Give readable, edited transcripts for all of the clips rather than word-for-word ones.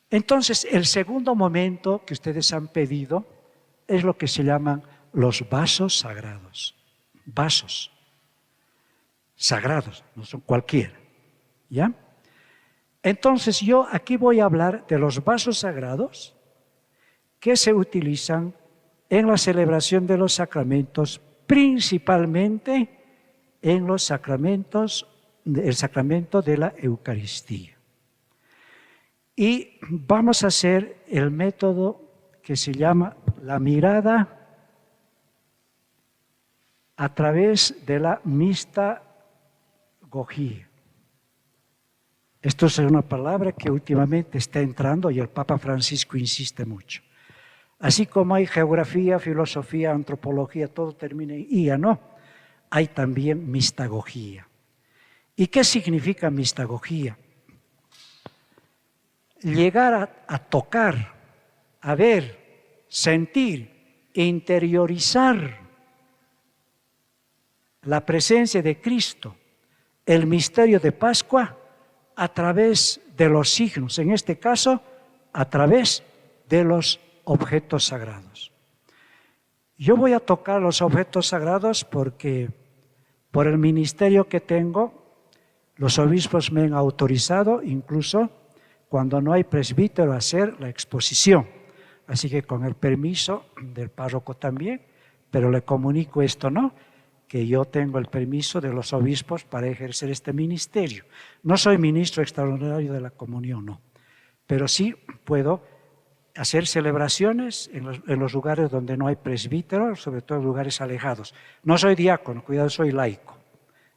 Entonces, el segundo momento que ustedes han pedido es lo que se llaman los vasos sagrados. Vasos sagrados, no son cualquiera, ¿ya? Entonces, yo aquí voy a hablar de los vasos sagrados que se utilizan en la celebración de los sacramentos, principalmente en los sacramentos, el sacramento de la Eucaristía. Y vamos a hacer el método que se llama la mirada a través de la mistagogía. Esto es una palabra que últimamente está entrando y el Papa Francisco insiste mucho. Así como hay geografía, filosofía, antropología, todo termina en IA, ¿no? Hay también mistagogía. ¿Y qué significa mistagogía? Llegar a tocar, a ver, sentir, interiorizar la presencia de Cristo, el misterio de Pascua, a través de los signos, en este caso, a través de los objetos sagrados. Yo voy a tocar los objetos sagrados porque por el ministerio que tengo, los obispos me han autorizado, incluso cuando no hay presbítero, a hacer la exposición. Así que con el permiso del párroco también, pero le comunico esto, ¿no? Que yo tengo el permiso de los obispos para ejercer este ministerio. No soy ministro extraordinario de la comunión, no, pero sí puedo hacer celebraciones en los lugares donde no hay presbítero, sobre todo en lugares alejados. No soy diácono, cuidado, soy laico,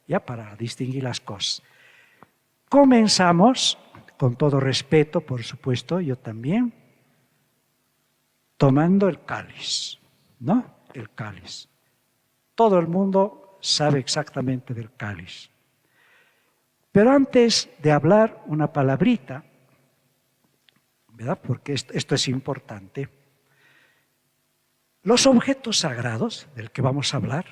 ya para distinguir las cosas. Comenzamos, con todo respeto, por supuesto, yo también, tomando el cáliz, ¿no? El cáliz. Todo el mundo sabe exactamente del cáliz. Pero antes de hablar una palabrita, ¿verdad? Porque esto es importante. Los objetos sagrados del que vamos a hablar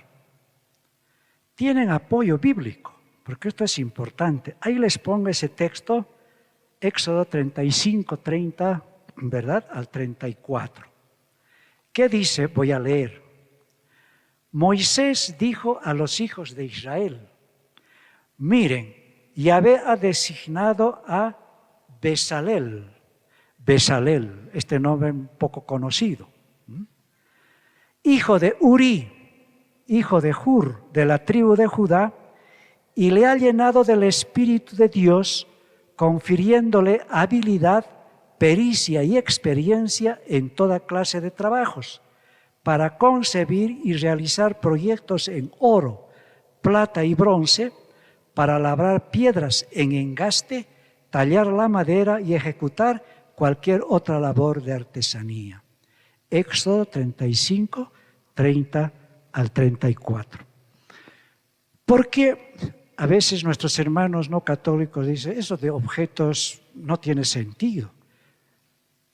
tienen apoyo bíblico, porque esto es importante. Ahí les pongo ese texto, Éxodo 35, 30, ¿verdad? Al 34. ¿Qué dice? Voy a leer. Moisés dijo a los hijos de Israel, miren, Yahvé ha designado a Bezalel, este nombre un poco conocido, hijo de Uri, hijo de Hur, de la tribu de Judá, y le ha llenado del Espíritu de Dios, confiriéndole habilidad, pericia y experiencia en toda clase de trabajos, para concebir y realizar proyectos en oro, plata y bronce, para labrar piedras en engaste, tallar la madera y ejecutar cualquier otra labor de artesanía. Éxodo 35, 30 al 34. Porque a veces nuestros hermanos no católicos dicen, eso de objetos no tiene sentido.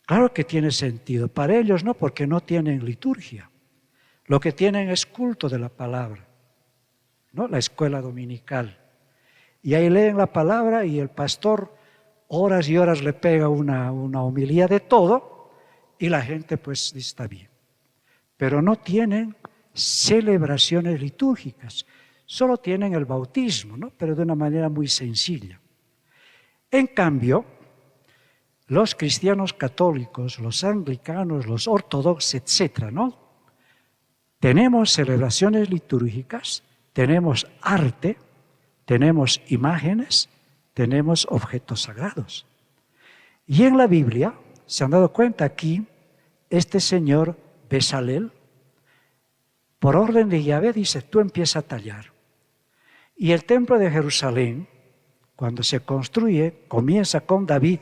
Claro que tiene sentido. Para ellos no, porque no tienen liturgia. Lo que tienen es culto de la palabra, ¿no? La escuela dominical. Y ahí leen la palabra y el pastor horas y horas le pega una homilía de todo y la gente pues dice, está bien. Pero no tienen celebraciones litúrgicas, solo tienen el bautismo, ¿no? Pero de una manera muy sencilla. En cambio, los cristianos católicos, los anglicanos, los ortodoxos, etcétera, ¿no? Tenemos celebraciones litúrgicas, tenemos arte, tenemos imágenes, tenemos objetos sagrados. Y en la Biblia, ¿se han dado cuenta aquí? Este señor Bezalel, por orden de Yahvé, dice, tú empieza a tallar. Y el templo de Jerusalén, cuando se construye, comienza con David,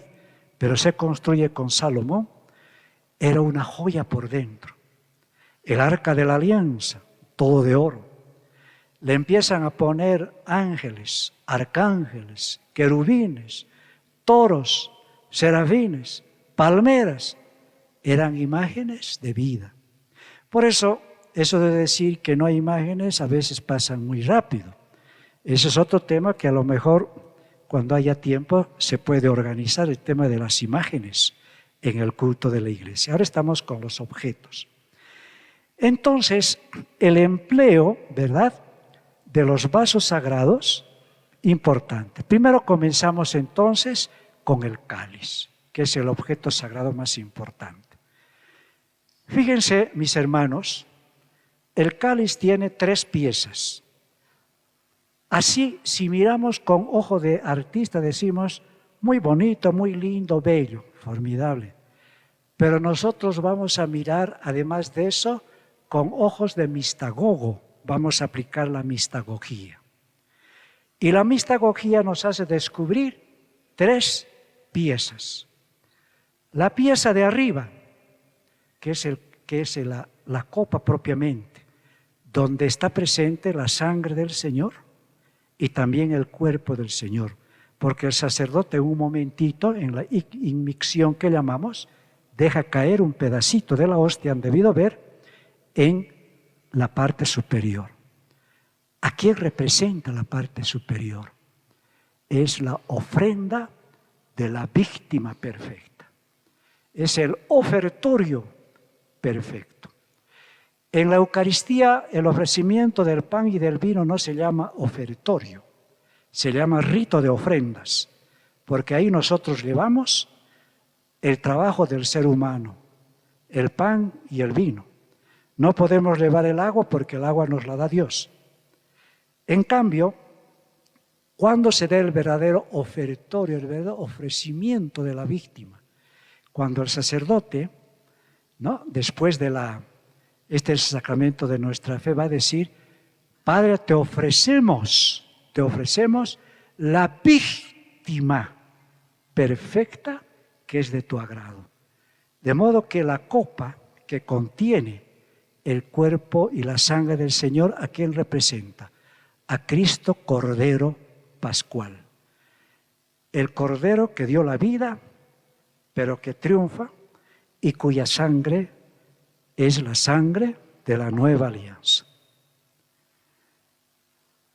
pero se construye con Salomón, era una joya por dentro. El arca de la alianza, todo de oro. Le empiezan a poner ángeles, arcángeles, querubines, toros, serafines, palmeras. Eran imágenes de vida. Por eso de decir que no hay imágenes a veces pasan muy rápido. Ese es otro tema que a lo mejor cuando haya tiempo se puede organizar, el tema de las imágenes. en el culto de la iglesia. Ahora estamos con los objetos. Entonces, el empleo, ¿verdad?, de los vasos sagrados, importante. Primero comenzamos entonces con el cáliz, que es el objeto sagrado más importante. Fíjense, mis hermanos, el cáliz tiene 3 piezas. Así, si miramos con ojo de artista, decimos, muy bonito, muy lindo, bello, formidable. Pero nosotros vamos a mirar, además de eso, con ojos de mistagogo, vamos a aplicar la mistagogía. Y la mistagogía nos hace descubrir 3 piezas. La pieza de arriba, que es la copa propiamente, donde está presente la sangre del Señor y también el cuerpo del Señor. Porque el sacerdote un momentito, en la inmicción que llamamos, deja caer un pedacito de la hostia, han debido ver, en la parte superior. ¿A quién representa la parte superior? Es la ofrenda de la víctima perfecta. Es el ofertorio perfecto. En la Eucaristía, el ofrecimiento del pan y del vino no se llama ofertorio, se llama rito de ofrendas, porque ahí nosotros llevamos el trabajo del ser humano, el pan y el vino. No podemos llevar el agua porque el agua nos la da Dios. En cambio, cuando se da el verdadero ofertorio, el verdadero ofrecimiento de la víctima, cuando el sacerdote, ¿no?, después de este es el sacramento de nuestra fe, va a decir, Padre, te ofrecemos la víctima perfecta que es de tu agrado. De modo que la copa que contiene el cuerpo y la sangre del Señor, ¿a quién representa? A Cristo Cordero Pascual. El Cordero que dio la vida, pero que triunfa y cuya sangre es la sangre de la nueva alianza.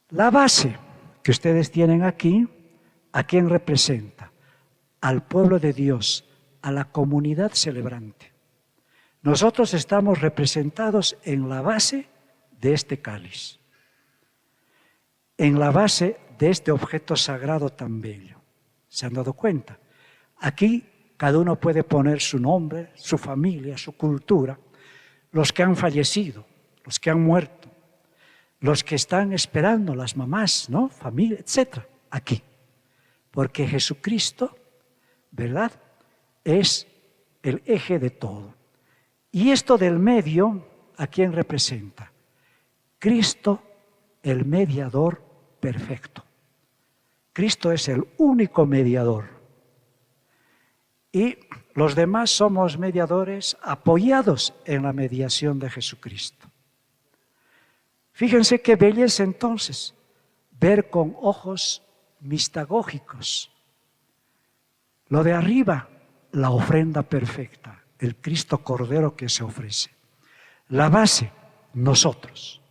La base que ustedes tienen aquí, ¿a quién representa? Al pueblo de Dios, a la comunidad celebrante. Nosotros estamos representados en la base de este cáliz, en la base de este objeto sagrado tan bello. ¿Se han dado cuenta? Aquí cada uno puede poner su nombre, su familia, su cultura, los que han fallecido, los que han muerto, los que están esperando, las mamás, ¿no?, familia, etc. Aquí. Porque Jesucristo, ¿verdad?, es el eje de todo. Y esto del medio, ¿a quién representa? Cristo, el mediador perfecto. Cristo es el único mediador. Y los demás somos mediadores apoyados en la mediación de Jesucristo. Fíjense qué belleza entonces ver con ojos mistagógicos. Lo de arriba, la ofrenda perfecta, el Cristo Cordero que se ofrece. La base, nosotros,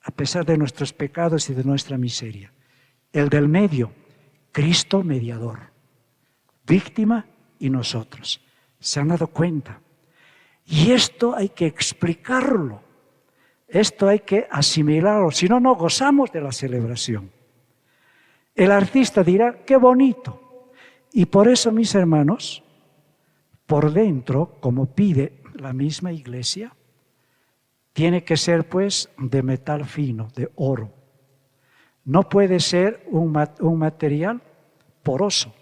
a pesar de nuestros pecados y de nuestra miseria. El del medio, Cristo mediador, víctima y nosotros. ¿Se han dado cuenta? Y esto hay que explicarlo. Esto hay que asimilarlo, si no, no gozamos de la celebración. El artista dirá, qué bonito. Y por eso, mis hermanos, por dentro, como pide la misma Iglesia, tiene que ser pues de metal fino, de oro. No puede ser un material poroso,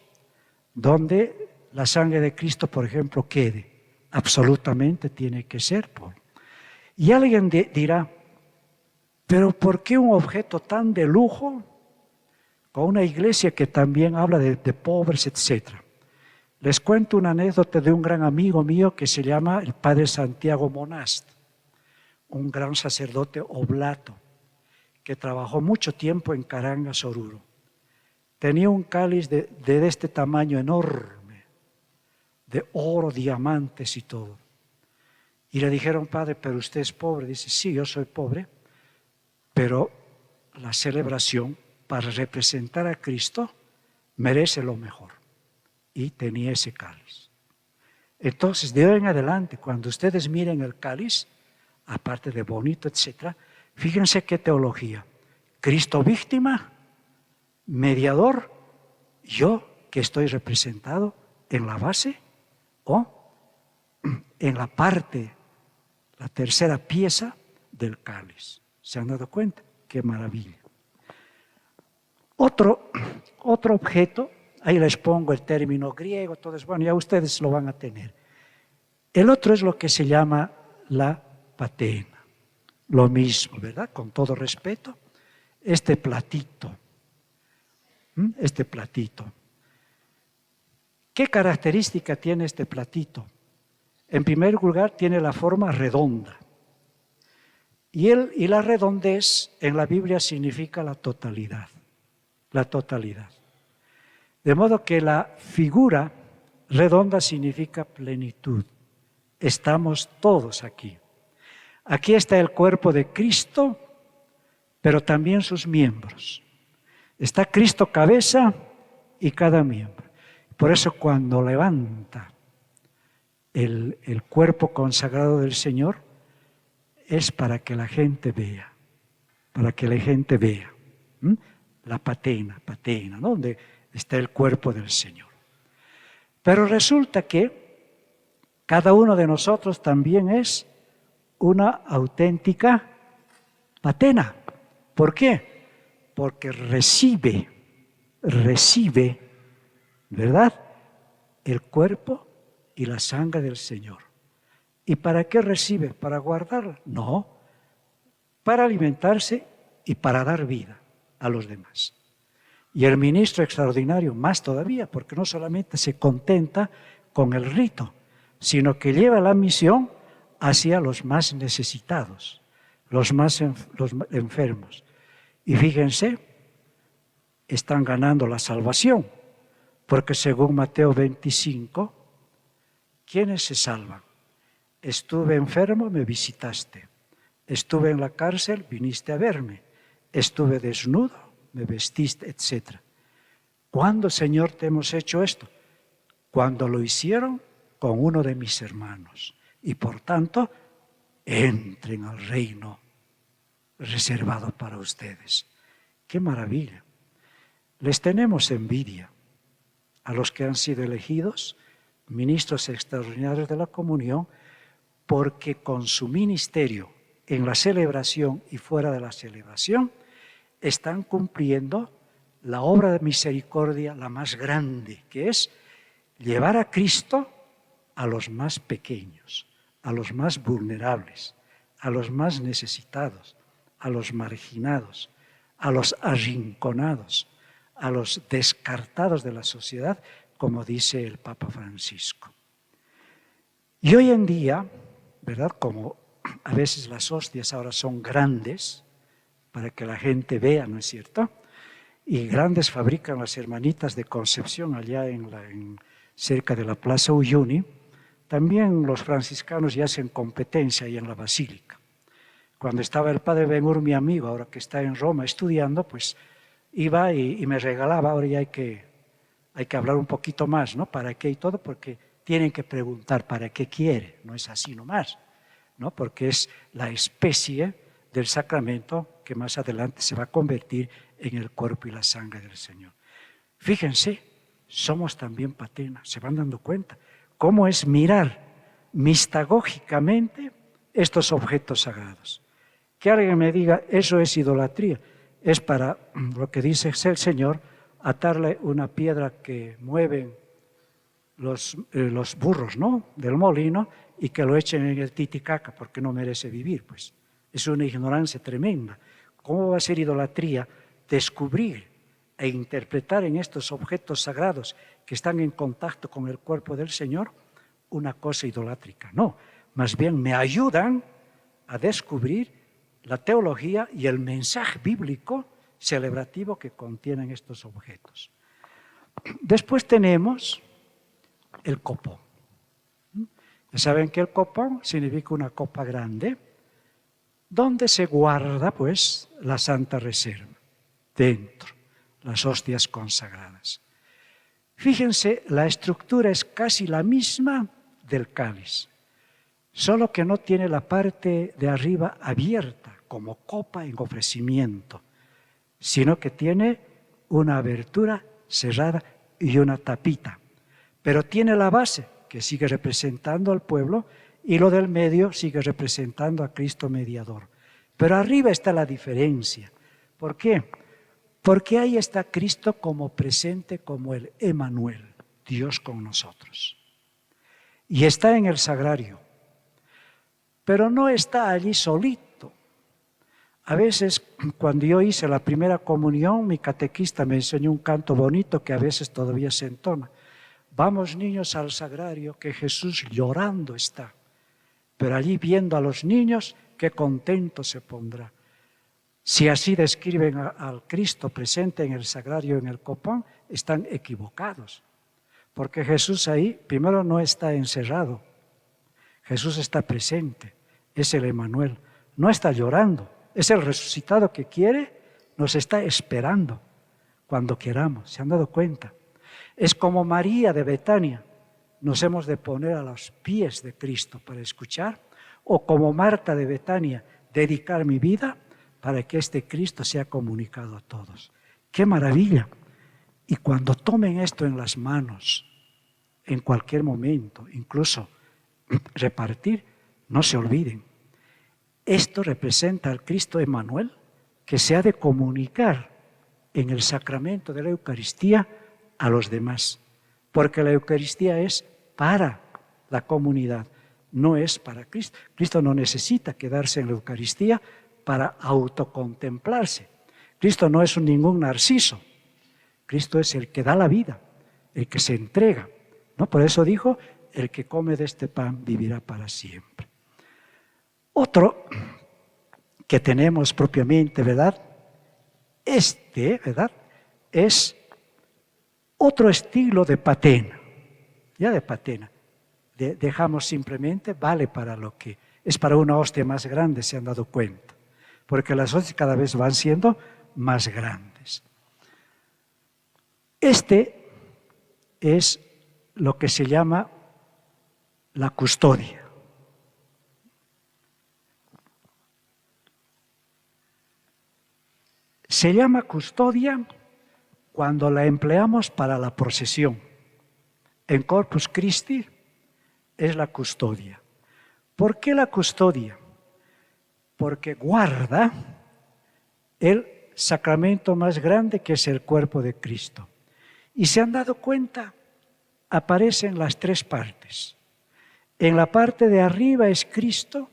donde la sangre de Cristo, por ejemplo, quede. Absolutamente tiene que ser puro. Y alguien dirá, pero ¿por qué un objeto tan de lujo con una iglesia que también habla de pobres, etcétera? Les cuento una anécdota de un gran amigo mío que se llama el padre Santiago Monast, un gran sacerdote oblato que trabajó mucho tiempo en Carangas, Oruro. Tenía un cáliz de este tamaño enorme, de oro, diamantes y todo. Y le dijeron, padre, pero usted es pobre. Dice, sí, yo soy pobre, pero la celebración para representar a Cristo merece lo mejor. Y tenía ese cáliz. Entonces, de hoy en adelante, cuando ustedes miren el cáliz, aparte de bonito, etc., fíjense qué teología. Cristo víctima, mediador, yo que estoy representado en la base o en la parte, la tercera pieza del cáliz. ¿Se han dado cuenta? ¡Qué maravilla! Otro objeto, ahí les pongo el término griego, todo eso, bueno, ya ustedes lo van a tener. El otro es lo que se llama la patena. Lo mismo, ¿verdad? Con todo respeto, este platito. ¿Qué característica tiene este platito? En primer lugar, tiene la forma redonda. Y la redondez en la Biblia significa la totalidad. La totalidad. De modo que la figura redonda significa plenitud. Estamos todos aquí. Aquí está el cuerpo de Cristo, pero también sus miembros. Está Cristo cabeza y cada miembro. Por eso cuando levanta el cuerpo consagrado del Señor, es para que la gente vea, la patena, ¿no? Donde está el cuerpo del Señor. Pero resulta que cada uno de nosotros también es una auténtica patena. ¿Por qué? Porque recibe, ¿verdad? El cuerpo y la sangre del Señor. ¿Y para qué recibe? ¿Para guardarla? No, para alimentarse y para dar vida a los demás. Y el ministro extraordinario más todavía, porque no solamente se contenta con el rito, sino que lleva la misión hacia los más necesitados, los enfermos. Y fíjense, están ganando la salvación, porque según Mateo 25, ¿quiénes se salvan? Estuve enfermo, me visitaste. Estuve en la cárcel, viniste a verme. Estuve desnudo, me vestiste, etc. ¿Cuándo, Señor, te hemos hecho esto? Cuando lo hicieron con uno de mis hermanos. Y por tanto, entren al reino reservado para ustedes. ¡Qué maravilla! Les tenemos envidia a los que han sido elegidos ministros extraordinarios de la comunión, porque con su ministerio en la celebración y fuera de la celebración están cumpliendo la obra de misericordia la más grande, que es llevar a Cristo a los más pequeños, a los más vulnerables, a los más necesitados, a los marginados, a los arrinconados, a los descartados de la sociedad, como dice el Papa Francisco. Y hoy en día, ¿verdad? Como a veces las hostias ahora son grandes, para que la gente vea, ¿no es cierto? Y grandes fabrican las hermanitas de Concepción allá cerca de la Plaza Uyuni. También los franciscanos ya hacen competencia ahí en la Basílica. Cuando estaba el padre Ben-Hur, mi amigo, ahora que está en Roma estudiando, pues iba y me regalaba. Ahora ya hay que hablar un poquito más, ¿no? ¿Para qué y todo? Porque tienen que preguntar para qué quiere, no es así nomás, ¿no? Porque es la especie del sacramento que más adelante se va a convertir en el cuerpo y la sangre del Señor. Fíjense, somos también patenas, se van dando cuenta cómo es mirar mistagógicamente estos objetos sagrados. Que alguien me diga, eso es idolatría, es para lo que dice el Señor, atarle una piedra que mueven los burros, ¿no?, del molino, y que lo echen en el Titicaca porque no merece vivir, pues. Es una ignorancia tremenda. ¿Cómo va a ser idolatría descubrir e interpretar en estos objetos sagrados que están en contacto con el cuerpo del Señor una cosa idolátrica? No, más bien me ayudan a descubrir la teología y el mensaje bíblico celebrativo que contienen estos objetos. Después tenemos el copón. Ya saben que el copón significa una copa grande, donde se guarda, pues, la Santa Reserva, dentro, las hostias consagradas. Fíjense, la estructura es casi la misma del cáliz, solo que no tiene la parte de arriba abierta como copa en ofrecimiento, sino que tiene una abertura cerrada y una tapita. Pero tiene la base, que sigue representando al pueblo, y lo del medio sigue representando a Cristo mediador. Pero arriba está la diferencia. ¿Por qué? Porque ahí está Cristo como presente, como el Emmanuel, Dios con nosotros. Y está en el sagrario, pero no está allí solito. A veces, cuando yo hice la primera comunión, mi catequista me enseñó un canto bonito que a veces todavía se entona. Vamos, niños, al sagrario, que Jesús llorando está. Pero allí viendo a los niños, qué contento se pondrá. Si así describen al Cristo presente en el sagrario, en el copón, están equivocados. Porque Jesús ahí, primero, no está encerrado. Jesús está presente, es el Emmanuel. No está llorando, es el resucitado que quiere, nos está esperando cuando queramos. ¿Se han dado cuenta? Es como María de Betania. Nos hemos de poner a los pies de Cristo para escuchar, o como Marta de Betania, dedicar mi vida para que este Cristo sea comunicado a todos. ¡Qué maravilla! Y cuando tomen esto en las manos, en cualquier momento, incluso repartir, no se olviden. Esto representa al Cristo Emmanuel que se ha de comunicar en el sacramento de la Eucaristía a los demás. Porque la Eucaristía es para la comunidad, no es para Cristo. Cristo no necesita quedarse en la Eucaristía para autocontemplarse. Cristo no es ningún narciso. Cristo es el que da la vida, el que se entrega, ¿no? Por eso dijo, el que come de este pan vivirá para siempre. Otro que tenemos propiamente, ¿verdad? ¿Verdad? Es otro estilo de patena, ya de patena. Dejamos simplemente, vale para lo que es para una hostia más grande, se han dado cuenta, porque las hostias cada vez van siendo más grandes. Este es lo que se llama la custodia. Se llama custodia cuando la empleamos para la procesión. En Corpus Christi es la custodia. ¿Por qué la custodia? Porque guarda el sacramento más grande que es el cuerpo de Cristo. Y se han dado cuenta, aparecen las tres partes. En la parte de arriba es Cristo,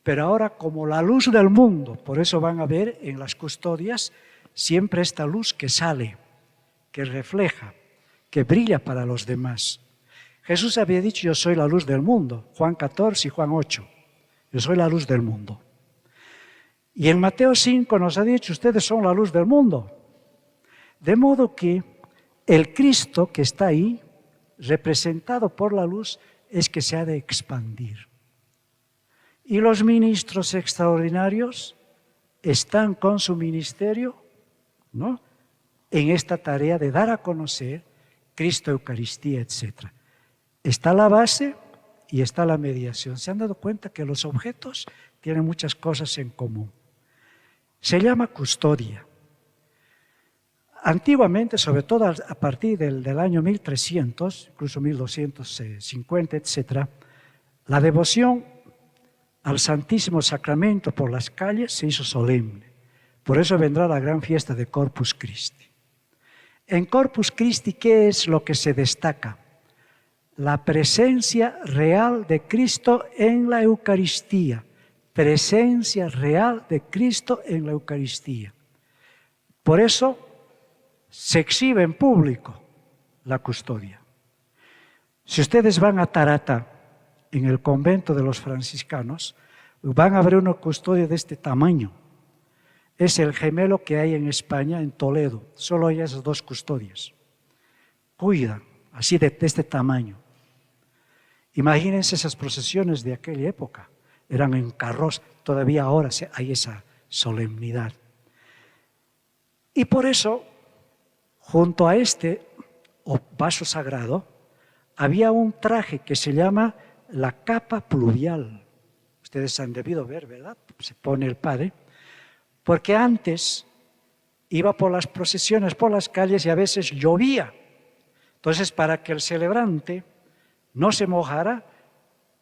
pero ahora como la luz del mundo, por eso van a ver en las custodias siempre esta luz que sale, que refleja, que brilla para los demás. Jesús había dicho, yo soy la luz del mundo, Juan 14 y Juan 8, yo soy la luz del mundo. Y en Mateo 5 nos ha dicho, ustedes son la luz del mundo. De modo que el Cristo que está ahí, representado por la luz, es que se ha de expandir. Y los ministros extraordinarios están con su ministerio, ¿no?, en esta tarea de dar a conocer Cristo, Eucaristía, etc. Está la base y está la mediación. ¿Se han dado cuenta que los objetos tienen muchas cosas en común? Se llama custodia. Antiguamente, sobre todo a partir del año 1300, incluso 1250, etc., la devoción al Santísimo Sacramento por las calles se hizo solemne. Por eso vendrá la gran fiesta de Corpus Christi. En Corpus Christi, ¿qué es lo que se destaca? La presencia real de Cristo en la Eucaristía. Presencia real de Cristo en la Eucaristía. Por eso se exhibe en público la custodia. Si ustedes van a Tarata, en el convento de los franciscanos, van a ver una custodia de este tamaño. Es el gemelo que hay en España, en Toledo. Solo hay esas dos custodias. Cuidan, así de este tamaño. Imagínense esas procesiones de aquella época. Eran en carros, todavía ahora hay esa solemnidad. Y por eso, junto a este vaso sagrado, había un traje que se llama la capa pluvial. Ustedes han debido ver, ¿verdad? Se pone el padre. Porque antes iba por las procesiones, por las calles y a veces llovía. Entonces, para que el celebrante no se mojara,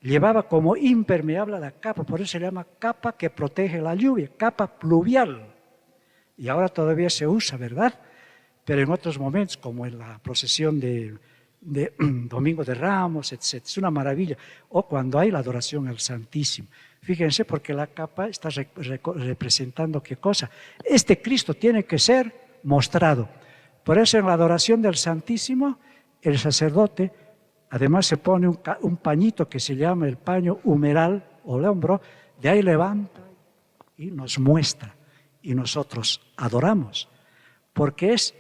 llevaba como impermeable la capa. Por eso se llama capa que protege la lluvia, capa pluvial. Y ahora todavía se usa, ¿verdad? Pero en otros momentos, como en la procesión de Domingo de Ramos, etc. Es una maravilla. O cuando hay la adoración al Santísimo. Fíjense, porque la capa está representando ¿qué cosa? Este Cristo tiene que ser mostrado. Por eso en la adoración del Santísimo, el sacerdote, además se pone un pañito que se llama el paño humeral o el hombro, de ahí levanta y nos muestra. Y nosotros adoramos, porque es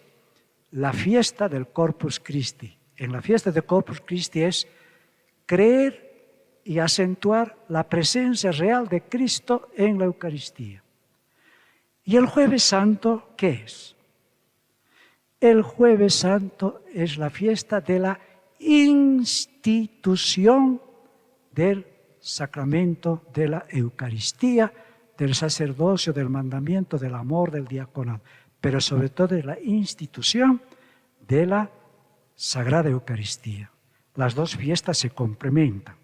la fiesta del Corpus Christi. En la fiesta del Corpus Christi es creer y acentuar la presencia real de Cristo en la Eucaristía. ¿Y el Jueves Santo qué es? El Jueves Santo es la fiesta de la institución del sacramento de la Eucaristía, del sacerdocio, del mandamiento, del amor, del diaconado, pero sobre todo de la institución de la Sagrada Eucaristía. Las dos fiestas se complementan.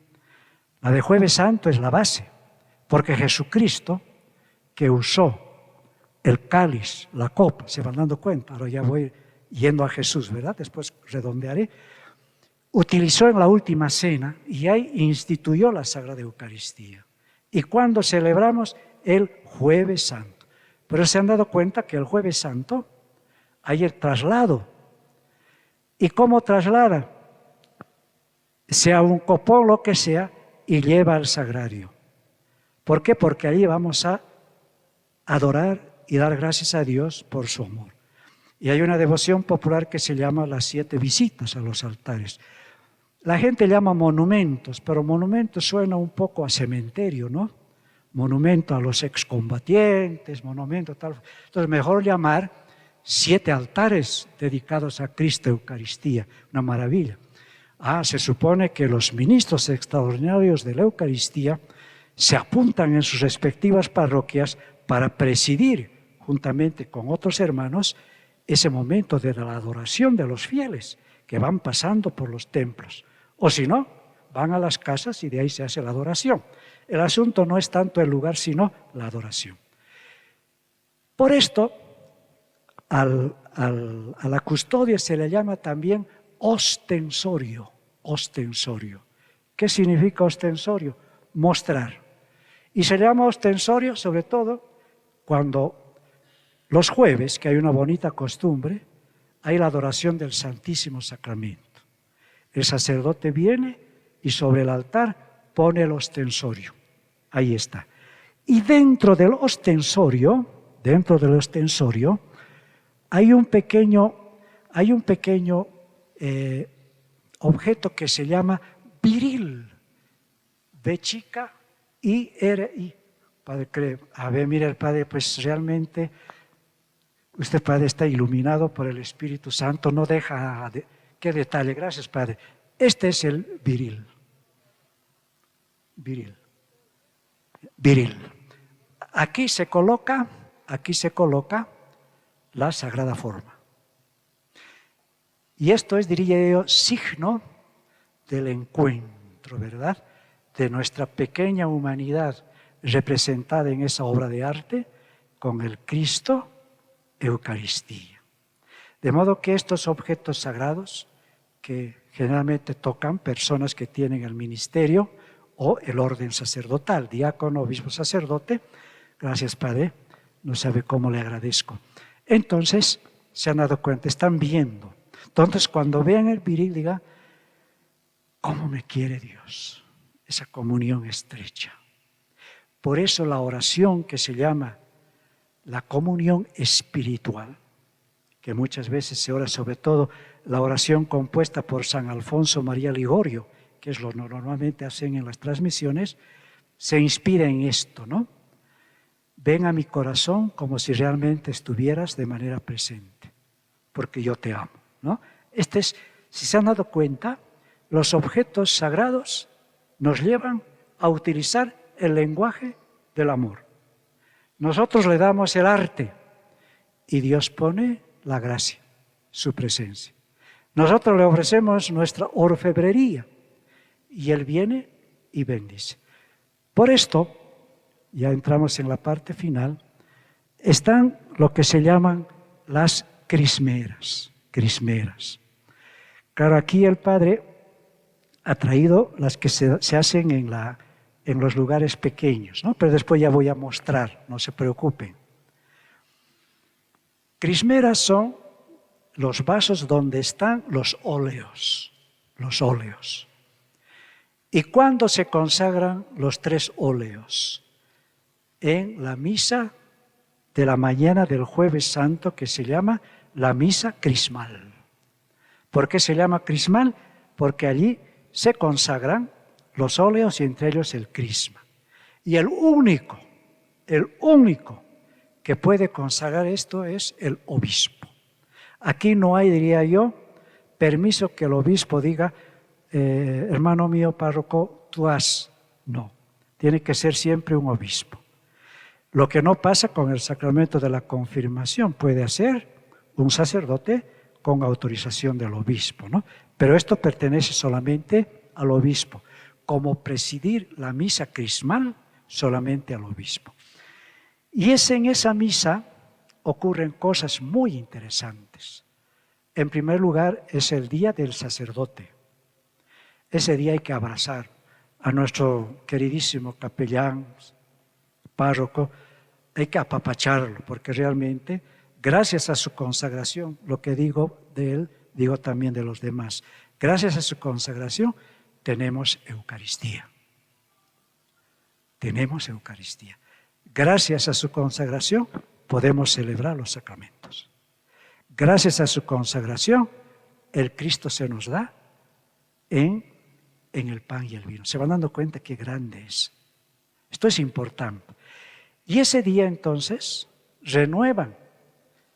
La de Jueves Santo es la base, porque Jesucristo, que usó el cáliz, la copa, se van dando cuenta, ahora ya voy yendo a Jesús, ¿verdad? Después redondearé. Utilizó en la última cena y ahí instituyó la Sagrada Eucaristía. Y cuando celebramos el Jueves Santo. Pero se han dado cuenta que el Jueves Santo hay el traslado. ¿Y cómo traslada? Sea un copón, lo que sea, y lleva al sagrario. ¿Por qué? Porque ahí vamos a adorar y dar gracias a Dios por su amor. Y hay una devoción popular que se llama las 7 visitas a los altares. La gente llama monumentos, pero monumento suena un poco a cementerio, ¿no? Monumento a los excombatientes, monumento tal. Entonces, mejor llamar 7 altares dedicados a Cristo Eucaristía. Una maravilla. Se supone que los ministros extraordinarios de la Eucaristía se apuntan en sus respectivas parroquias para presidir, juntamente con otros hermanos, ese momento de la adoración de los fieles que van pasando por los templos. O si no, van a las casas y de ahí se hace la adoración. El asunto no es tanto el lugar, sino la adoración. Por esto, a la custodia se le llama también ostensorio. Ostensorio. ¿Qué significa ostensorio? Mostrar. Y se llama ostensorio sobre todo cuando los jueves, que hay una bonita costumbre, hay la adoración del Santísimo Sacramento. El sacerdote viene y sobre el altar pone el ostensorio. Ahí está. Y dentro del ostensorio, hay un pequeño objeto que se llama viril. B chica, I, R, I. Padre cree, a ver, mire el Padre, pues realmente usted, Padre, está iluminado por el Espíritu Santo, no deja, qué detalle, gracias, Padre. Este es el viril. Viril. Viril. Aquí se coloca la sagrada forma. Y esto es, diría yo, signo del encuentro, ¿verdad? De nuestra pequeña humanidad representada en esa obra de arte con el Cristo Eucaristía. De modo que estos objetos sagrados, que generalmente tocan personas que tienen el ministerio o el orden sacerdotal, diácono, obispo, sacerdote, gracias Padre, no sabe cómo le agradezco. Entonces, se han dado cuenta, están viendo. Entonces, cuando vean el viril, digan, ¿cómo me quiere Dios? Esa comunión estrecha. Por eso la oración que se llama la comunión espiritual, que muchas veces se ora, sobre todo la oración compuesta por San Alfonso María Ligorio, que es lo que normalmente hacen en las transmisiones, se inspira en esto, ¿no? Ven a mi corazón como si realmente estuvieras de manera presente, porque yo te amo, ¿no? Si se han dado cuenta, los objetos sagrados nos llevan a utilizar el lenguaje del amor. Nosotros le damos el arte y Dios pone la gracia, su presencia. Nosotros le ofrecemos nuestra orfebrería y Él viene y bendice. Por esto, ya entramos en la parte final, están lo que se llaman las crismeras. Claro, aquí el Padre ha traído las que se hacen en los lugares pequeños, ¿no? Pero después ya voy a mostrar, no se preocupen. Crismeras son los vasos donde están los óleos. ¿Y cuándo se consagran los 3 óleos? En la misa de la mañana del Jueves Santo, que se llama la misa crismal. ¿Por qué se llama crismal? Porque allí se consagran los óleos y entre ellos el crisma. Y el único que puede consagrar esto es el obispo. Aquí no hay, diría yo, permiso que el obispo diga, hermano mío párroco, tú haz. No, tiene que ser siempre un obispo. Lo que no pasa con el sacramento de la confirmación, puede hacer un sacerdote con autorización del obispo, ¿no? Pero esto pertenece solamente al obispo, como presidir la misa crismal solamente al obispo. Y en esa misa ocurren cosas muy interesantes. En primer lugar, es el día del sacerdote. Ese día hay que abrazar a nuestro queridísimo capellán, párroco, hay que apapacharlo, porque realmente, gracias a su consagración, lo que digo de él, digo también de los demás, gracias a su consagración tenemos Eucaristía. Tenemos Eucaristía. Gracias a su consagración podemos celebrar los sacramentos. Gracias a su consagración, el Cristo se nos da en el pan y el vino. Se van dando cuenta qué grande es. Esto es importante. Y ese día entonces renuevan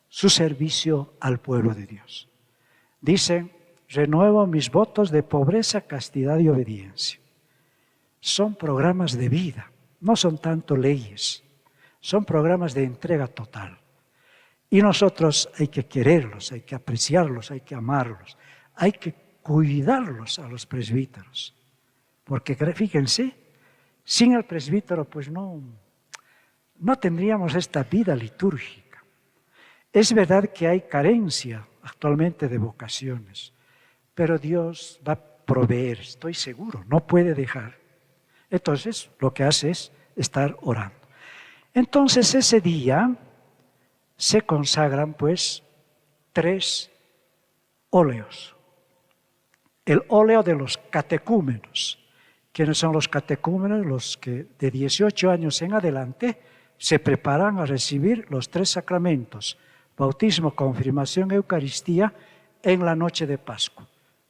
su servicio al pueblo de Dios. Dicen, renuevo mis votos de pobreza, castidad y obediencia. Son programas de vida, no son tanto leyes, son programas de entrega total. Y nosotros hay que quererlos, hay que apreciarlos, hay que amarlos, hay que cuidarlos a los presbíteros. Porque fíjense, sin el presbítero pues no tendríamos esta vida litúrgica. Es verdad que hay carencia actualmente de vocaciones, pero Dios va a proveer, estoy seguro, no puede dejar. Entonces lo que hace es estar orando. Entonces ese día se consagran pues 3 óleos. El óleo de los catecúmenos. ¿Quiénes son los catecúmenos? Los que de 18 años en adelante se preparan a recibir los 3 sacramentos, bautismo, confirmación, Eucaristía, en la noche de Pascua,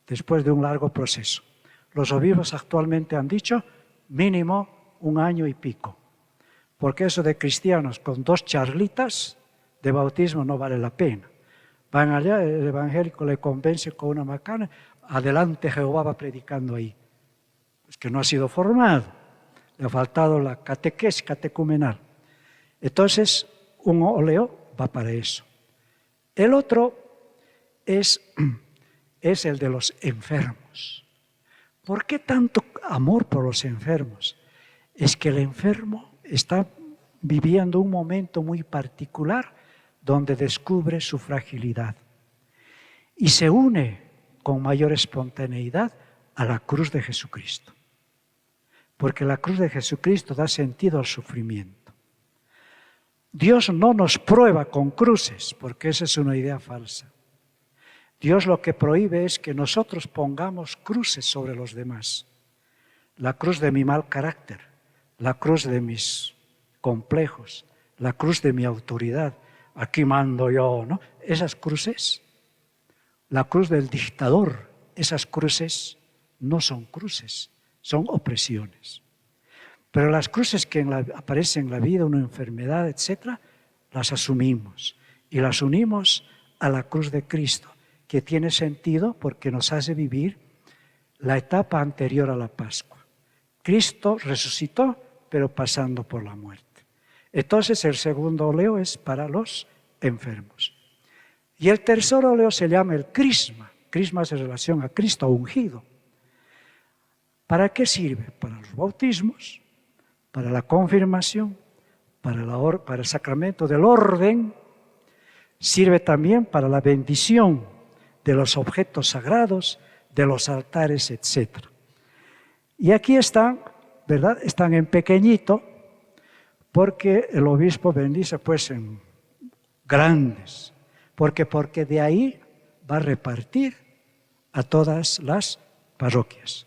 después de un largo proceso. Los obispos actualmente han dicho mínimo 1 año y pico, porque eso de cristianos con 2 charlitas de bautismo no vale la pena. Van allá, el evangélico le convence con una macana, adelante Jehová va predicando ahí. Es que no ha sido formado, le ha faltado la catequesis catecumenal. Entonces, un óleo va para eso. El otro es el de los enfermos. ¿Por qué tanto amor por los enfermos? Es que el enfermo está viviendo un momento muy particular donde descubre su fragilidad y se une con mayor espontaneidad a la cruz de Jesucristo. Porque la cruz de Jesucristo da sentido al sufrimiento. Dios no nos prueba con cruces, porque esa es una idea falsa. Dios lo que prohíbe es que nosotros pongamos cruces sobre los demás. La cruz de mi mal carácter, la cruz de mis complejos, la cruz de mi autoridad. Aquí mando yo, ¿no? Esas cruces, la cruz del dictador, esas cruces no son cruces, son opresiones. Pero las cruces que aparecen en la vida, una enfermedad, etc., las asumimos y las unimos a la cruz de Cristo, que tiene sentido porque nos hace vivir la etapa anterior a la Pascua. Cristo resucitó, pero pasando por la muerte. Entonces el segundo óleo es para los enfermos. Y el tercer óleo se llama el crisma. Crisma es en relación a Cristo ungido. ¿Para qué sirve? Para los bautismos, para la confirmación, para el sacramento del orden. Sirve también para la bendición de los objetos sagrados, de los altares, etc. Y aquí están, ¿verdad? Están en pequeñito, porque el obispo bendice pues en grandes. Porque de ahí va a repartir a todas las parroquias.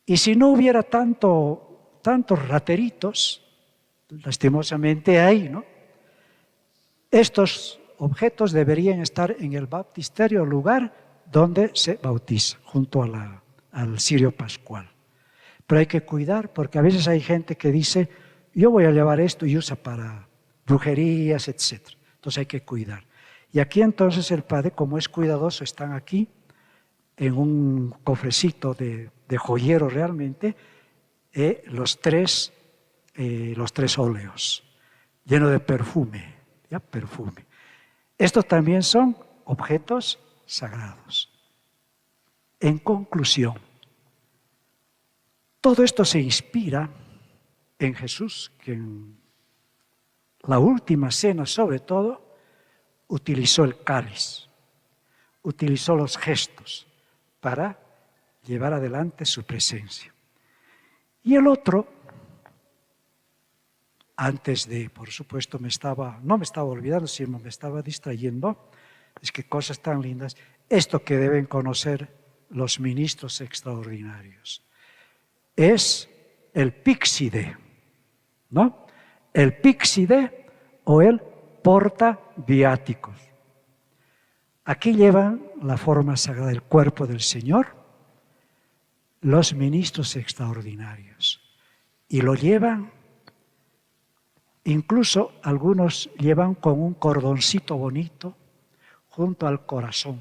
Y si no hubiera tantos rateritos, lastimosamente hay, ¿no? Estos objetos deberían estar en el baptisterio, lugar donde se bautiza, junto al cirio pascual. Pero hay que cuidar, porque a veces hay gente que dice, yo voy a llevar esto y usa para brujerías, etc. Entonces hay que cuidar. Y aquí entonces el padre, como es cuidadoso, están aquí en un cofrecito de joyero realmente, los tres óleos, llenos de perfume, ¿ya? Perfume. Estos también son objetos sagrados. En conclusión, todo esto se inspira en Jesús, que en la última cena sobre todo utilizó el cáliz, utilizó los gestos para llevar adelante su presencia. Y el otro, antes de, por supuesto, no me estaba olvidando, sino me estaba distrayendo, es que cosas tan lindas, esto que deben conocer los ministros extraordinarios, es el píxide, ¿no? El píxide o el portaviáticos. Aquí llevan la forma sagrada del cuerpo del Señor, los ministros extraordinarios, y lo llevan, incluso algunos llevan con un cordoncito bonito junto al corazón,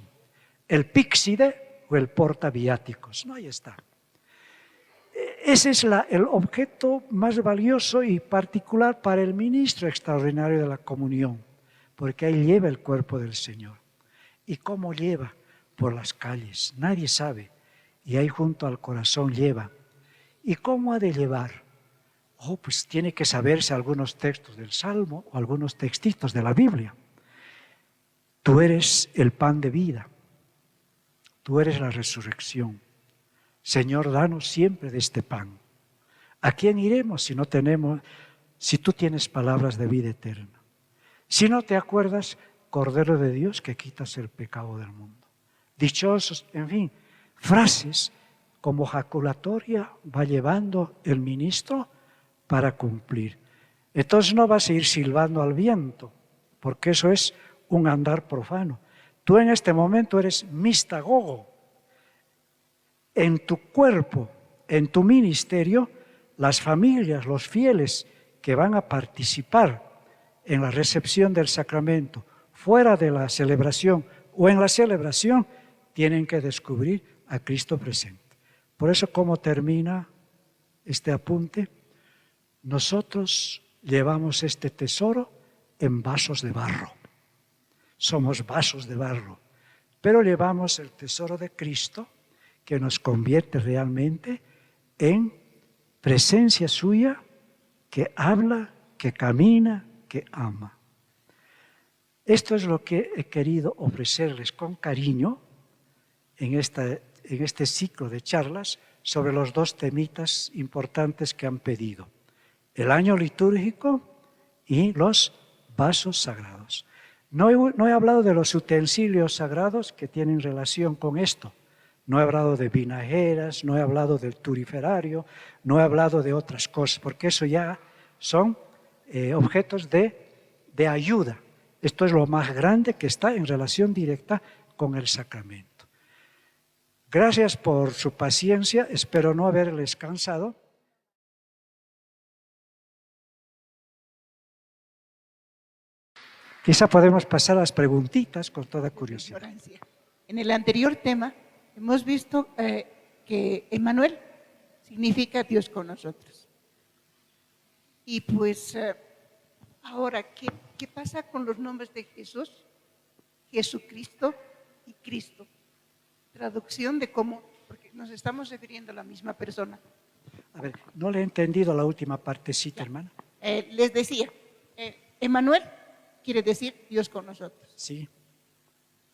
el píxide o el portaviáticos, ¿no? Ahí está. Ese es el objeto más valioso y particular para el ministro extraordinario de la comunión, porque ahí lleva el cuerpo del Señor. ¿Y cómo lleva? Por las calles, nadie sabe, y ahí junto al corazón lleva. ¿Y cómo ha de llevar? Pues tiene que saberse algunos textos del Salmo o algunos textitos de la Biblia. Tú eres el pan de vida, tú eres la resurrección. Señor, danos siempre de este pan. ¿A quién iremos si tú tienes palabras de vida eterna? Si no te acuerdas, Cordero de Dios, que quitas el pecado del mundo. Dichosos, en fin, frases como jaculatoria va llevando el ministro para cumplir. Entonces no vas a ir silbando al viento, porque eso es un andar profano. Tú en este momento eres mistagogo. En tu cuerpo, en tu ministerio, las familias, los fieles que van a participar en la recepción del sacramento, fuera de la celebración o en la celebración, tienen que descubrir a Cristo presente. Por eso, ¿cómo termina este apunte? Nosotros llevamos este tesoro en vasos de barro. Somos vasos de barro, pero llevamos el tesoro de Cristo que nos convierte realmente en presencia suya, que habla, que camina, que ama. Esto es lo que he querido ofrecerles con cariño en este ciclo de charlas sobre los dos temitas importantes que han pedido: el año litúrgico y los vasos sagrados. No he hablado de los utensilios sagrados que tienen relación con esto. No he hablado de vinajeras, no he hablado del turiferario, no he hablado de otras cosas, porque eso ya son objetos de ayuda. Esto es lo más grande que está en relación directa con el sacramento. Gracias por su paciencia, espero no haberles cansado. Quizá podemos pasar a las preguntitas con toda curiosidad. En el anterior tema hemos visto que Emmanuel significa Dios con nosotros. Y pues ahora, ¿qué pasa con los nombres de Jesús, Jesucristo y Cristo? Traducción de cómo, porque nos estamos refiriendo a la misma persona. A ver, no le he entendido la última partecita, hermana. Les decía, Emmanuel quiere decir Dios con nosotros. Sí.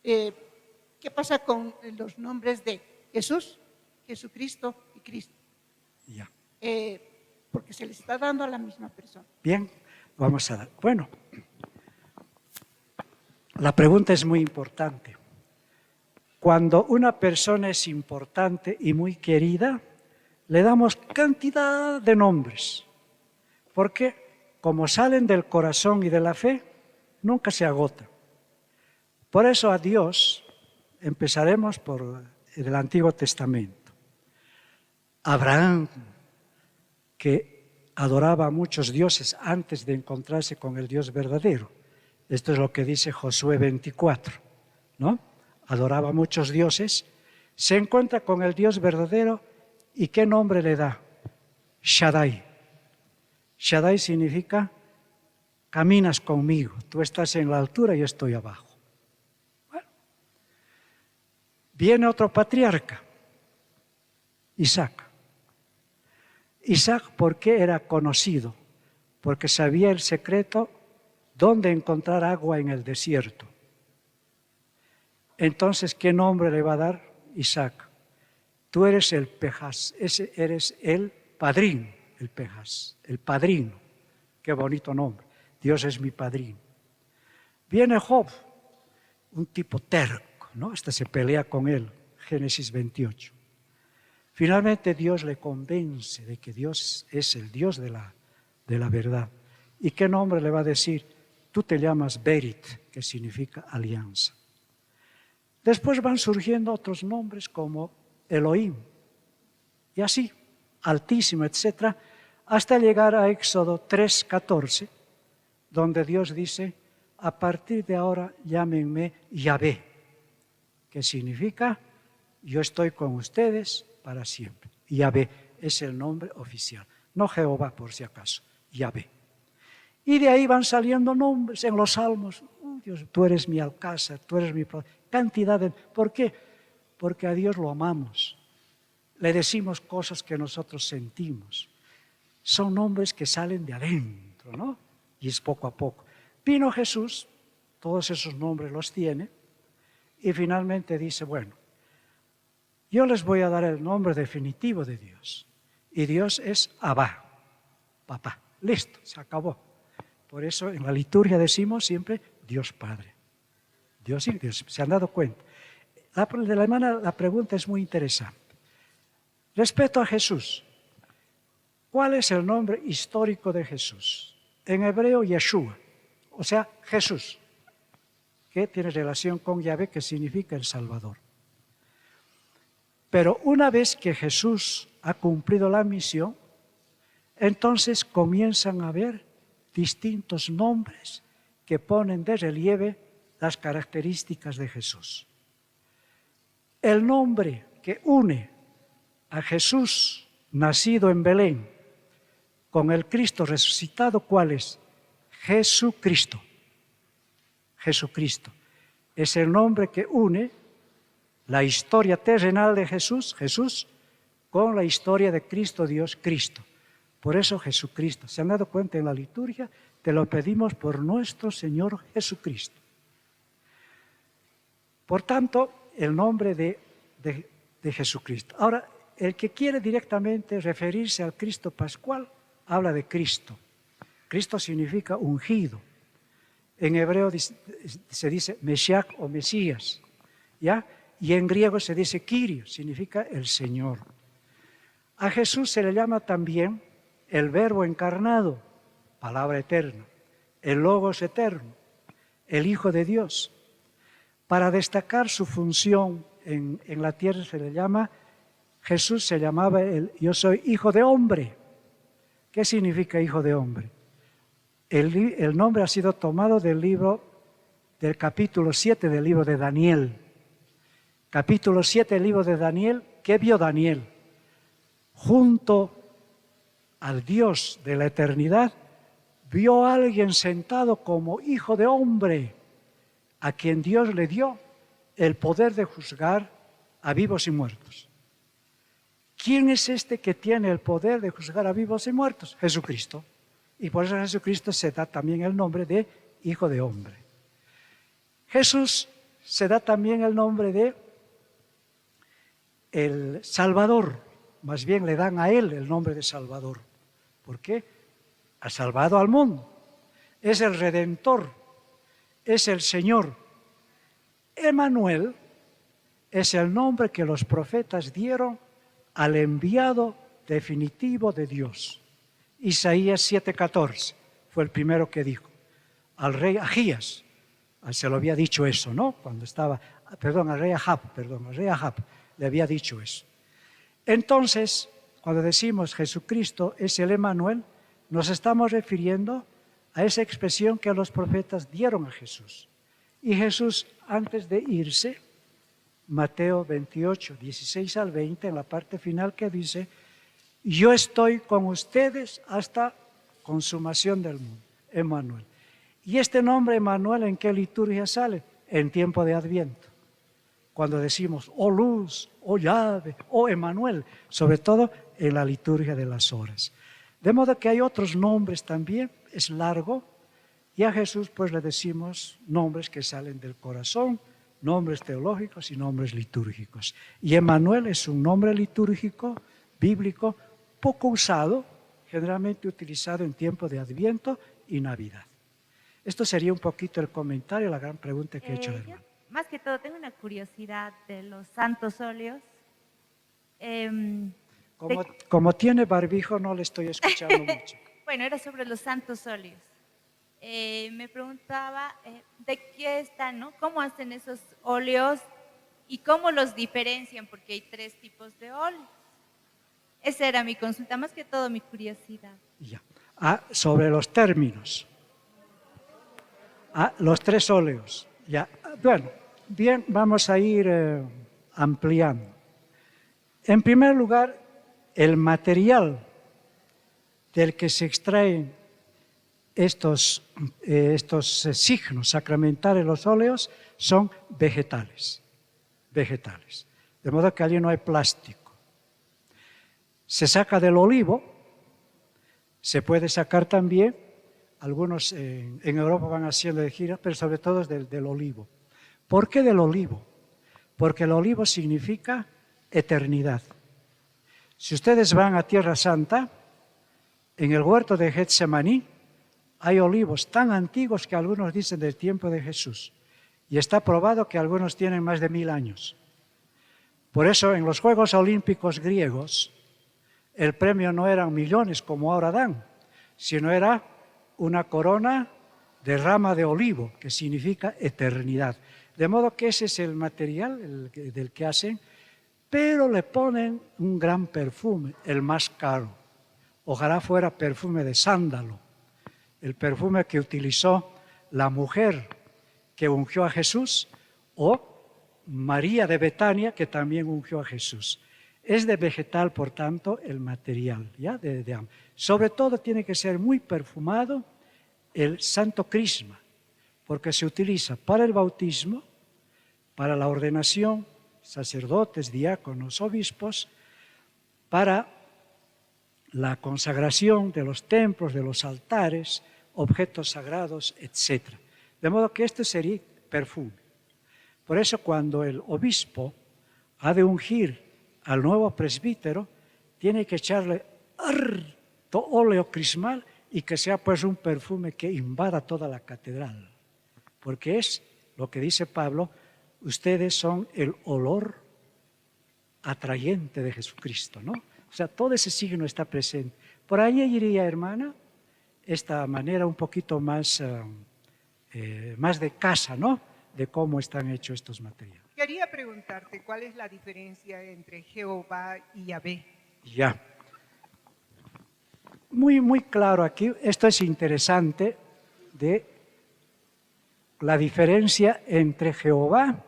¿Qué pasa con los nombres de Jesús, Jesucristo y Cristo? Ya. Porque se les está dando a la misma persona. Bien, vamos a dar. Bueno, la pregunta es muy importante. Cuando una persona es importante y muy querida, le damos cantidad de nombres, porque como salen del corazón y de la fe, nunca se agota. Por eso a Dios, empezaremos por el Antiguo Testamento. Abraham, que adoraba a muchos dioses antes de encontrarse con el Dios verdadero. Esto es lo que dice Josué 24, ¿no? Adoraba a muchos dioses, se encuentra con el Dios verdadero y ¿qué nombre le da? Shaddai. Shaddai significa caminas conmigo, tú estás en la altura y yo estoy abajo. Bueno. Viene otro patriarca, Isaac. Isaac, ¿por qué era conocido? Porque sabía el secreto dónde encontrar agua en el desierto. Entonces, ¿qué nombre le va a dar Isaac? Tú eres el Pejás, ese eres el padrino, el Pejás, el padrino. Qué bonito nombre. Dios es mi padrino. Viene Job, un tipo terco, ¿no? Hasta se pelea con él, Génesis 28. Finalmente Dios le convence de que Dios es el Dios de la verdad. ¿Y qué nombre le va a decir? Tú te llamas Berit, que significa alianza. Después van surgiendo otros nombres como Elohim, y así, Altísimo, etc., hasta llegar a Éxodo 3:14, donde Dios dice, a partir de ahora llámenme Yahvé, que significa, yo estoy con ustedes para siempre. Yahvé es el nombre oficial, no Jehová por si acaso, Yahvé. Y de ahí van saliendo nombres en los salmos. Dios, tú eres mi alcázar, tú eres mi... Cantidad de... ¿Por qué? Porque a Dios lo amamos. Le decimos cosas que nosotros sentimos. Son nombres que salen de adentro, ¿no? Y es poco a poco. Vino Jesús, todos esos nombres los tiene, y finalmente dice, bueno, yo les voy a dar el nombre definitivo de Dios. Y Dios es Abba, papá. Listo, se acabó. Por eso en la liturgia decimos siempre Dios Padre. Dios y Dios. ¿Se han dado cuenta? De la hermana, la pregunta es muy interesante. Respecto a Jesús, ¿cuál es el nombre histórico de Jesús? En hebreo, Yeshua, o sea, Jesús, que tiene relación con Yahvé, que significa el Salvador. Pero una vez que Jesús ha cumplido la misión, entonces comienzan a haber distintos nombres que ponen de relieve las características de Jesús. El nombre que une a Jesús nacido en Belén con el Cristo resucitado, ¿cuál es? Jesucristo. Jesucristo. Es el nombre que une la historia terrenal de Jesús, Jesús, con la historia de Cristo Dios, Cristo. Por eso Jesucristo. ¿Se han dado cuenta en la liturgia? Te lo pedimos por nuestro Señor Jesucristo. Por tanto, el nombre de Jesucristo. Ahora, el que quiere directamente referirse al Cristo pascual, habla de Cristo. Cristo significa ungido. En hebreo se dice Mesías o Mesías, ¿ya? Y en griego se dice Kyrios, significa el Señor. A Jesús se le llama también el Verbo encarnado, palabra eterna, el Logos eterno, el Hijo de Dios. Para destacar su función en la tierra se le llama, Jesús se llamaba yo soy hijo de hombre. ¿Qué significa hijo de hombre? El nombre ha sido tomado del capítulo 7 del libro de Daniel. Capítulo 7 del libro de Daniel. ¿Qué vio Daniel? Junto al Dios de la eternidad, vio a alguien sentado como hijo de hombre, a quien Dios le dio el poder de juzgar a vivos y muertos. ¿Quién es este que tiene el poder de juzgar a vivos y muertos? Jesucristo. Y por eso a Jesucristo se da también el nombre de Hijo de Hombre. Jesús se da también el nombre de el Salvador. Más bien le dan a Él el nombre de Salvador. ¿Por qué? Ha salvado al mundo. Es el Redentor. Es el Señor. Emmanuel es el nombre que los profetas dieron al enviado definitivo de Dios. Isaías 7:14 fue el primero que dijo. Al rey Ahías se lo había dicho eso, ¿no? Cuando estaba, al rey Ahab le había dicho eso. Entonces, cuando decimos Jesucristo es el Emmanuel, nos estamos refiriendo a esa expresión que los profetas dieron a Jesús. Y Jesús, antes de irse, Mateo 28, 16 al 20, en la parte final que dice, yo estoy con ustedes hasta consumación del mundo, Emmanuel. Y este nombre Emmanuel, ¿en qué liturgia sale? En tiempo de Adviento. Cuando decimos, oh luz, oh llave, oh Emmanuel, sobre todo en la liturgia de las horas. De modo que hay otros nombres también, es largo, y a Jesús pues le decimos nombres que salen del corazón, nombres teológicos y nombres litúrgicos. Y Emmanuel es un nombre litúrgico, bíblico, poco usado, generalmente utilizado en tiempo de Adviento y Navidad. Esto sería un poquito el comentario, la gran pregunta que he hecho. Más que todo, tengo una curiosidad de los santos óleos. Como tiene barbijo, no le estoy escuchando mucho. Bueno, era sobre los santos óleos. Me preguntaba de qué están, ¿no? ¿Cómo hacen esos óleos y cómo los diferencian? Porque hay 3 tipos de óleos. Esa era mi consulta, más que todo mi curiosidad. Ya. Sobre los términos. Los 3 óleos. Ya. Bueno, bien, vamos a ir ampliando. En primer lugar, el material del que se extraen estos signos sacramentales, los óleos, son vegetales. De modo que allí no hay plástico. Se saca del olivo, se puede sacar también, algunos en Europa van haciendo de giras, pero sobre todo del olivo. ¿Por qué del olivo? Porque el olivo significa eternidad. Si ustedes van a Tierra Santa, en el huerto de Getsemaní, hay olivos tan antiguos que algunos dicen del tiempo de Jesús. Y está probado que algunos tienen más de 1000 años. Por eso en los Juegos Olímpicos griegos, el premio no eran millones como ahora dan, sino era una corona de rama de olivo, que significa eternidad. De modo que ese es el material del que hacen, pero le ponen un gran perfume, el más caro. Ojalá fuera perfume de sándalo, el perfume que utilizó la mujer que ungió a Jesús, o María de Betania, que también ungió a Jesús. Es de vegetal, por tanto, el material. ¿Ya? Sobre todo tiene que ser muy perfumado el santo crisma, porque se utiliza para el bautismo, para la ordenación, sacerdotes, diáconos, obispos, para la consagración de los templos, de los altares, objetos sagrados, etc. De modo que este sería perfume. Por eso cuando el obispo ha de ungir al nuevo presbítero, tiene que echarle harto óleo crismal y que sea pues un perfume que invada toda la catedral. Porque es lo que dice Pablo, ustedes son el olor atrayente de Jesucristo, ¿no? O sea, todo ese signo está presente. Por ahí iría, hermana, esta manera un poquito más de casa, ¿no? De cómo están hechos estos materiales. Quería preguntarte, ¿cuál es la diferencia entre Jehová y Yahvé? Ya. Muy claro aquí, esto es interesante, de la diferencia entre Jehová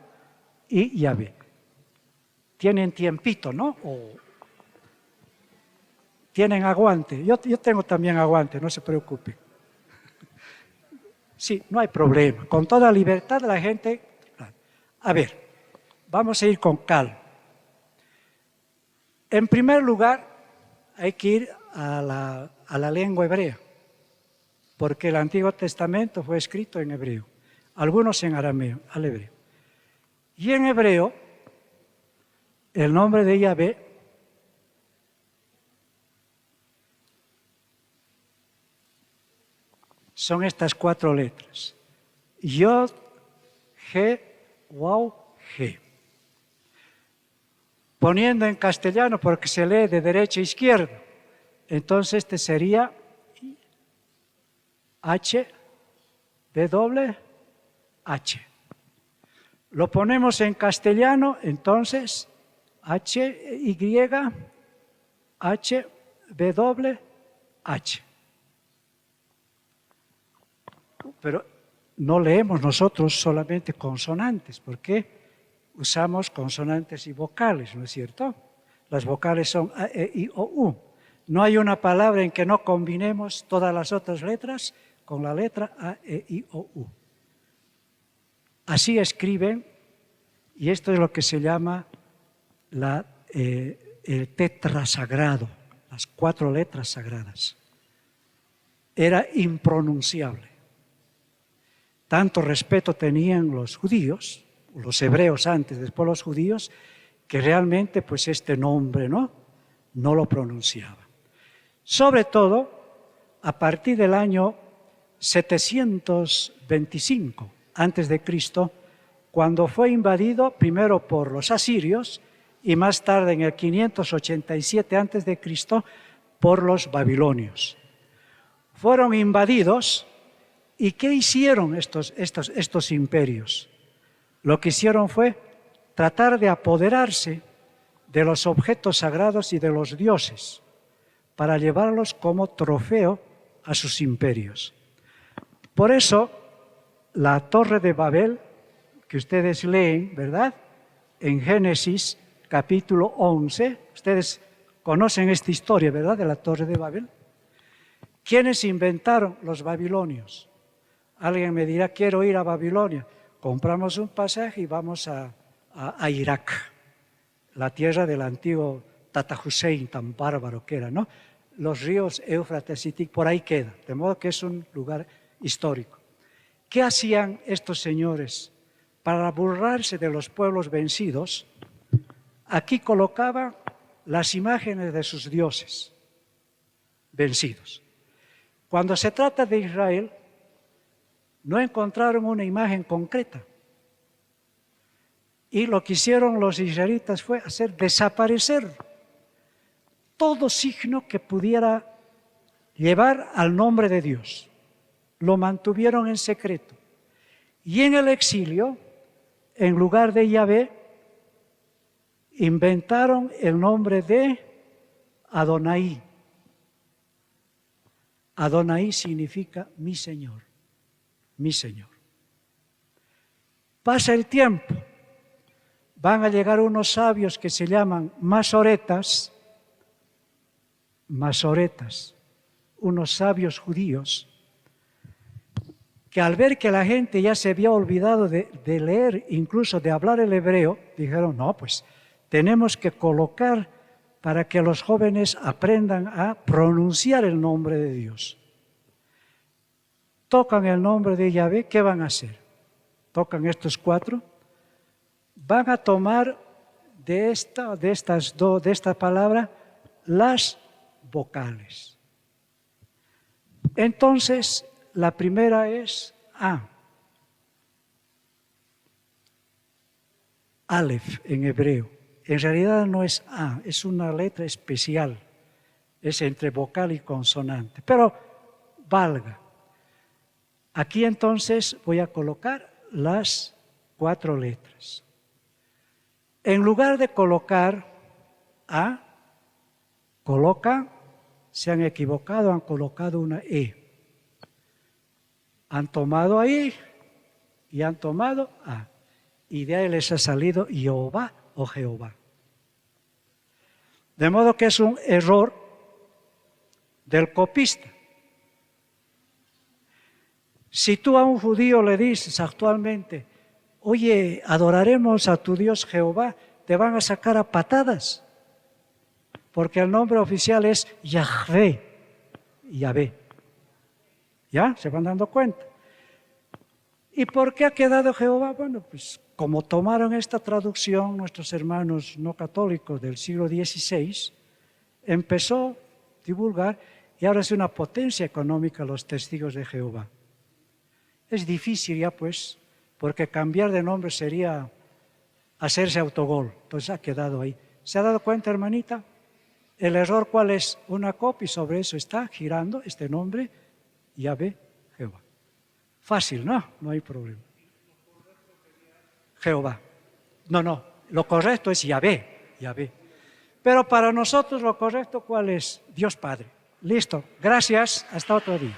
y Yahvé. tienen tiempito, ¿no? O tienen aguante. Yo tengo también aguante, no se preocupe. Sí, no hay problema. Con toda libertad la gente... A ver, vamos a ir con calma. En primer lugar, hay que ir a la lengua hebrea, porque el Antiguo Testamento fue escrito en hebreo, algunos en arameo, al hebreo. Y en hebreo, el nombre de Yahvé son estas 4 letras. Yod, He, Waw, He. Poniendo en castellano, porque se lee de derecha a izquierda, entonces este sería H, W, H. Lo ponemos en castellano, entonces H, Y, H, W, H. Pero no leemos nosotros solamente consonantes, porque usamos consonantes y vocales, ¿no es cierto? Las vocales son A, E, I, O, U. No hay una palabra en que no combinemos todas las otras letras con la letra A, E, I, O, U. Así escriben, y esto es lo que se llama el tetrasagrado, las 4 letras sagradas. Era impronunciable. Tanto respeto tenían los judíos, los hebreos antes, después los judíos, que realmente pues este nombre no lo pronunciaban. Sobre todo a partir del año 725 antes de Cristo, cuando fue invadido primero por los asirios y más tarde en el 587 antes de Cristo por los babilonios. Fueron invadidos. ¿Y qué hicieron estos imperios? Lo que hicieron fue tratar de apoderarse de los objetos sagrados y de los dioses para llevarlos como trofeo a sus imperios. Por eso, la Torre de Babel, que ustedes leen, ¿verdad? En Génesis capítulo 11, ustedes conocen esta historia, ¿verdad? De la Torre de Babel. ¿Quiénes inventaron? Los babilonios. Alguien me dirá, quiero ir a Babilonia. Compramos un pasaje y vamos a Irak, la tierra del antiguo Tata Hussein, tan bárbaro que era, ¿no? Los ríos Éufrates y Tigris, por ahí queda, de modo que es un lugar histórico. ¿Qué hacían estos señores? Para burlarse de los pueblos vencidos, aquí colocaban las imágenes de sus dioses vencidos. Cuando se trata de Israel, no encontraron una imagen concreta. Y lo que hicieron los israelitas fue hacer desaparecer todo signo que pudiera llevar al nombre de Dios. Lo mantuvieron en secreto. Y en el exilio, en lugar de Yahvé, inventaron el nombre de Adonai. Adonai significa mi Señor. Mi Señor. Pasa el tiempo, van a llegar unos sabios que se llaman masoretas, unos sabios judíos, que al ver que la gente ya se había olvidado de leer, incluso de hablar el hebreo, dijeron, no, pues tenemos que colocar para que los jóvenes aprendan a pronunciar el nombre de Dios. Tocan el nombre de Yahvé, ¿qué van a hacer? Tocan estos 4, van a tomar de esta palabra las vocales. Entonces, la primera es A. Aleph en hebreo. En realidad no es A, es una letra especial. Es entre vocal y consonante, pero valga. Aquí entonces voy a colocar las 4 letras. En lugar de colocar A, se han equivocado, han colocado una E. Han tomado ahí y han tomado A. Y de ahí les ha salido Jehová o Jehová. De modo que es un error del copista. Si tú a un judío le dices actualmente, oye, adoraremos a tu Dios Jehová, te van a sacar a patadas, porque el nombre oficial es Yahvé, Yahvé. ¿Ya? ¿Se van dando cuenta? ¿Y por qué ha quedado Jehová? Bueno, pues como tomaron esta traducción nuestros hermanos no católicos del siglo XVI, empezó a divulgar y ahora es una potencia económica los testigos de Jehová. Es difícil ya pues, porque cambiar de nombre sería hacerse autogol, entonces ha quedado ahí. ¿Se ha dado cuenta, hermanita? El error, ¿cuál es? Una copia y sobre eso está girando este nombre, Yahvé, Jehová. Fácil, ¿no? No hay problema. Jehová. No, lo correcto es Yahvé, Yahvé. Pero para nosotros lo correcto, ¿cuál es? Dios Padre. Listo, gracias, hasta otro día.